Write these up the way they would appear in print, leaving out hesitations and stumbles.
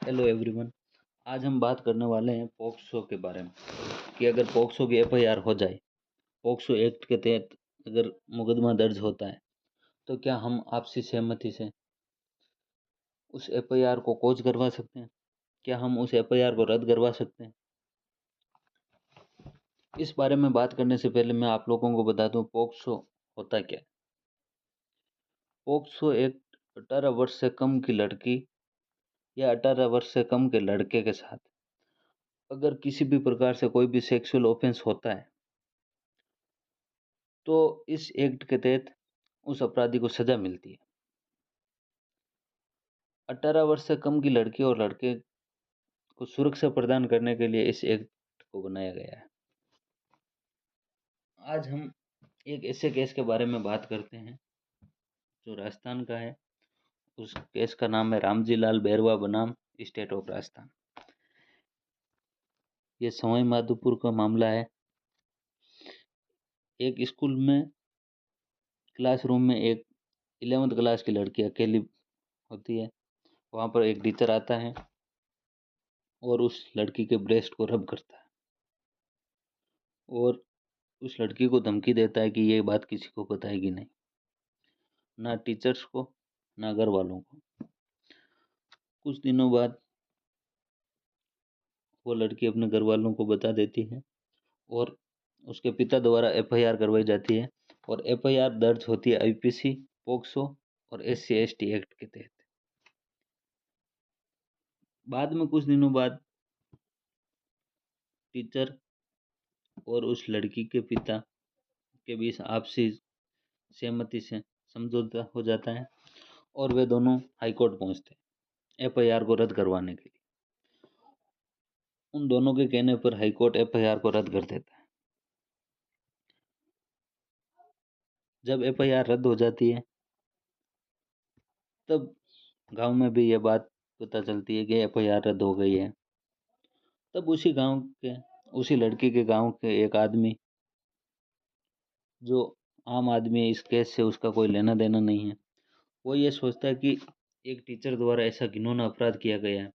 Hello everyone. आज हम बात करने वाले हैं पॉक्सो के बारे में कि अगर पॉक्सो की एफआईआर हो जाए, पॉक्सो एक्ट के तहत अगर मुकदमा दर्ज होता है तो क्या हम आपसी सहमति से उस एफआईआर को कोज करवा सकते हैं? क्या हम उस एफआईआर को रद्द करवा सकते हैं? इस बारे में बात करने से पहले मैं आप लोगों को बता दूं पॉक्सो होता क्या है। पॉक्सो एक्ट 18 वर्ष से कम की लड़की या 18 वर्ष से कम के लड़के के साथ अगर किसी भी प्रकार से कोई भी सेक्सुअल ऑफेंस होता है तो इस एक्ट के तहत उस अपराधी को सजा मिलती है। 18 वर्ष से कम की लड़की और लड़के को सुरक्षा प्रदान करने के लिए इस एक्ट को बनाया गया है। आज हम एक ऐसे केस के बारे में बात करते हैं जो राजस्थान का है। उस केस का नाम है रामजी लाल बैरवा बनाम स्टेट ऑफ राजस्थान। ये सवाई माधोपुर का मामला है। एक स्कूल में क्लासरूम में एक 11वीं क्लास की लड़की अकेली होती है। वहाँ पर एक टीचर आता है और उस लड़की के ब्रेस्ट को रब करता है और उस लड़की को धमकी देता है कि ये बात किसी को बताएगी नहीं, ना टीचर्स को ना घर वालों को। कुछ दिनों बाद वो लड़की अपने घर वालों को बता देती है और उसके पिता द्वारा एफआईआर करवाई जाती है और एफआईआर दर्ज होती है आईपीसी, पोक्सो और एससी एसटी एक्ट के तहत। बाद में कुछ दिनों बाद टीचर और उस लड़की के पिता के बीच आपसी सहमति से समझौता हो जाता है और वे दोनों हाईकोर्ट पहुंचते हैं एफआईआर को रद्द करवाने के लिए। उन दोनों के कहने पर हाईकोर्ट एफआईआर को रद्द कर देता है। जब एफआईआर रद्द हो जाती है तब गांव में भी यह बात पता चलती है कि एफआईआर रद्द हो गई है। तब उसी गांव के उसी लड़की के गांव के एक आदमी, जो आम आदमी है, इस केस से उसका कोई लेना देना नहीं है, वो ये सोचता है कि एक टीचर द्वारा ऐसा घिनौना अपराध किया गया है,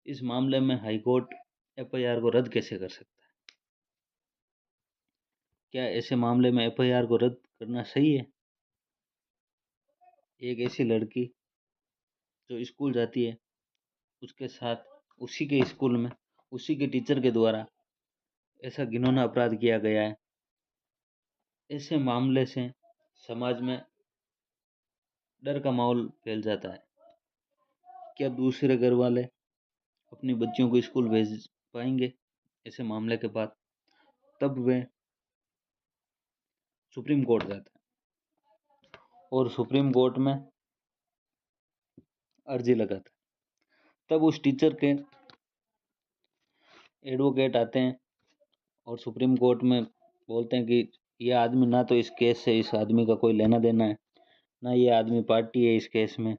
इस मामले में हाईकोर्ट एफआईआर को रद्द कैसे कर सकता है? क्या ऐसे मामले में एफआईआर को रद्द करना सही है? एक ऐसी लड़की जो स्कूल जाती है, उसके साथ उसी के स्कूल में उसी के टीचर के द्वारा ऐसा घिनौना अपराध किया गया है। ऐसे मामले से समाज में डर का माहौल फैल जाता है। क्या दूसरे घर वाले अपनी बच्चियों को स्कूल भेज पाएंगे ऐसे मामले के बाद? तब वे सुप्रीम कोर्ट जाते हैं और सुप्रीम कोर्ट में अर्जी लगाते हैं। तब उस टीचर के एडवोकेट आते हैं और सुप्रीम कोर्ट में बोलते हैं कि यह आदमी, ना तो इस केस से इस आदमी का कोई लेना देना है, ना ये आदमी पार्टी है इस केस में,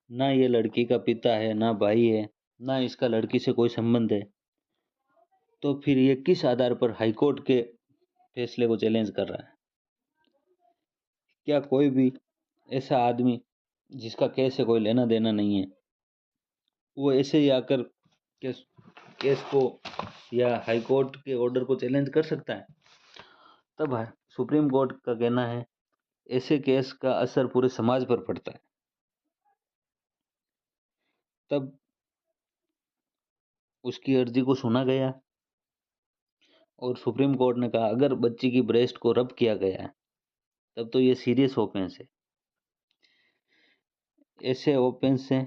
ना ये लड़की का पिता है, ना भाई है, ना इसका लड़की से कोई संबंध है। तो फिर ये किस आधार पर हाईकोर्ट के फैसले को चैलेंज कर रहा है? क्या कोई भी ऐसा आदमी जिसका केस से कोई लेना देना नहीं है, वो ऐसे ही आकर केस केस को या हाईकोर्ट के ऑर्डर को चैलेंज कर सकता है? तब है सुप्रीम कोर्ट का कहना है ऐसे केस का असर पूरे समाज पर पड़ता है। तब उसकी अर्जी को सुना गया और सुप्रीम कोर्ट ने कहा अगर बच्ची की ब्रेस्ट को रब किया गया है तब तो ये सीरियस ऑफेंस है। ऐसे ऑफेंस से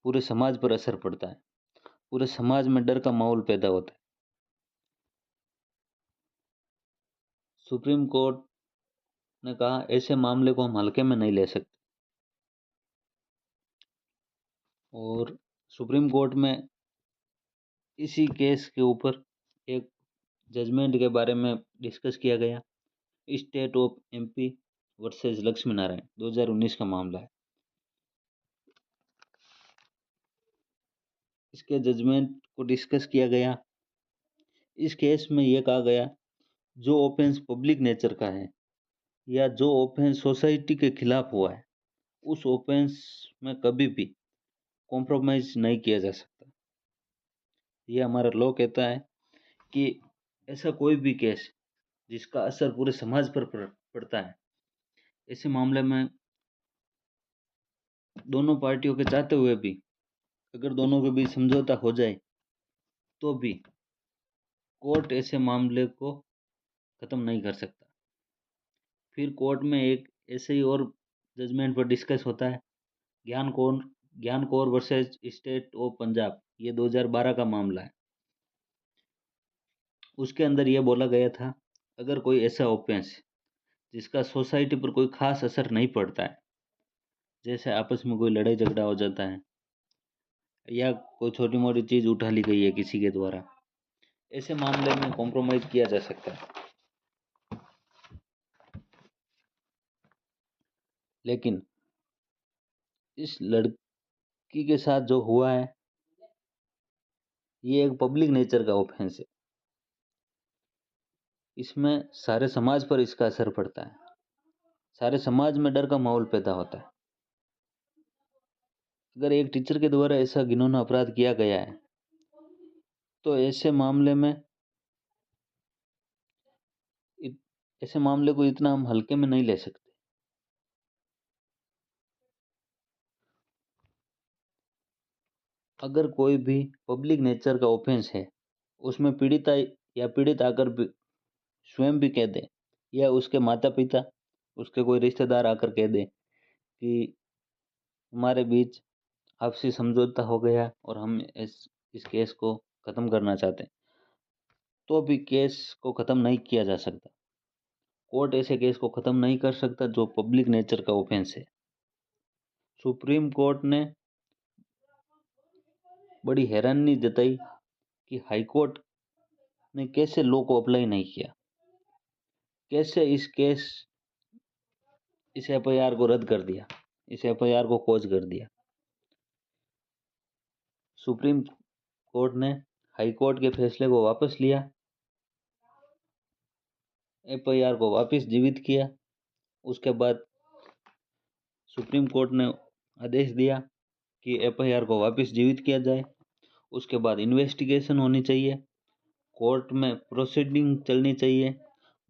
पूरे समाज पर असर पड़ता है, पूरे समाज में डर का माहौल पैदा होता है। सुप्रीम कोर्ट ने कहा ऐसे मामले को हम हल्के में नहीं ले सकते और सुप्रीम कोर्ट में इसी केस के ऊपर एक जजमेंट के बारे में डिस्कस किया गया। State of MP versus Lakshmi Narayan 2019 का मामला है। इसके जजमेंट को डिस्कस किया गया। इस केस में यह कहा गया जो ऑफेंस पब्लिक नेचर का है या जो ऑफेंस सोसाइटी के खिलाफ हुआ है, उस ऑफेंस में कभी भी कॉम्प्रोमाइज नहीं किया जा सकता। ये हमारा लॉ कहता है कि ऐसा कोई भी केस जिसका असर पूरे समाज पर पड़ता है, ऐसे मामले में दोनों पार्टियों के चाहते हुए भी अगर दोनों के बीच समझौता हो जाए तो भी कोर्ट ऐसे मामले को खत्म नहीं कर सकता। फिर कोर्ट में एक ऐसे ही और जजमेंट पर डिस्कस होता है। ज्ञान कौर ज्ञान Kaur versus state of Punjab, ये 2012 का मामला है। उसके अंदर यह बोला गया था, अगर कोई ऐसा ऑफेंस जिसका सोसाइटी पर कोई खास असर नहीं पड़ता है, जैसे आपस में कोई लड़ाई झगड़ा हो जाता है या कोई छोटी मोटी चीज उठा ली गई है किसी के द्वारा, ऐसे मामले में कॉम्प्रोमाइज किया जा सकता है। लेकिन इस लड़की के साथ जो हुआ है, ये एक पब्लिक नेचर का ऑफेंस है। इसमें सारे समाज पर इसका असर पड़ता है, सारे समाज में डर का माहौल पैदा होता है। अगर एक टीचर के द्वारा ऐसा घिनौना अपराध किया गया है तो ऐसे मामले को इतना हम हल्के में नहीं ले सकते। अगर कोई भी पब्लिक नेचर का ऑफेंस है, उसमें पीड़िता या पीड़ित आकर स्वयं भी कह दे या उसके माता पिता, उसके कोई रिश्तेदार आकर कह दे कि हमारे बीच आपसी समझौता हो गया और हम इस केस को खत्म करना चाहते हैं, तो भी केस को खत्म नहीं किया जा सकता। कोर्ट ऐसे केस को खत्म नहीं कर सकता जो पब्लिक नेचर का ऑफेंस है। सुप्रीम कोर्ट ने बड़ी हैरानी जताई कि हाई कोर्ट ने कैसे लॉ को अप्लाई नहीं किया, कैसे इस एफआईआर को रद्द कर दिया, इस एफआईआर को कोज कर दिया। सुप्रीम कोर्ट ने हाई कोर्ट के फैसले को वापस लिया, एफआईआर को वापस जीवित किया। उसके बाद सुप्रीम कोर्ट ने आदेश दिया कि एफआईआर को वापस जीवित किया जाए। उसके बाद इन्वेस्टिगेशन होनी चाहिए, कोर्ट में प्रोसीडिंग चलनी चाहिए।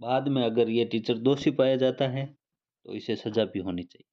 बाद में अगर ये टीचर दोषी पाया जाता है तो इसे सजा भी होनी चाहिए।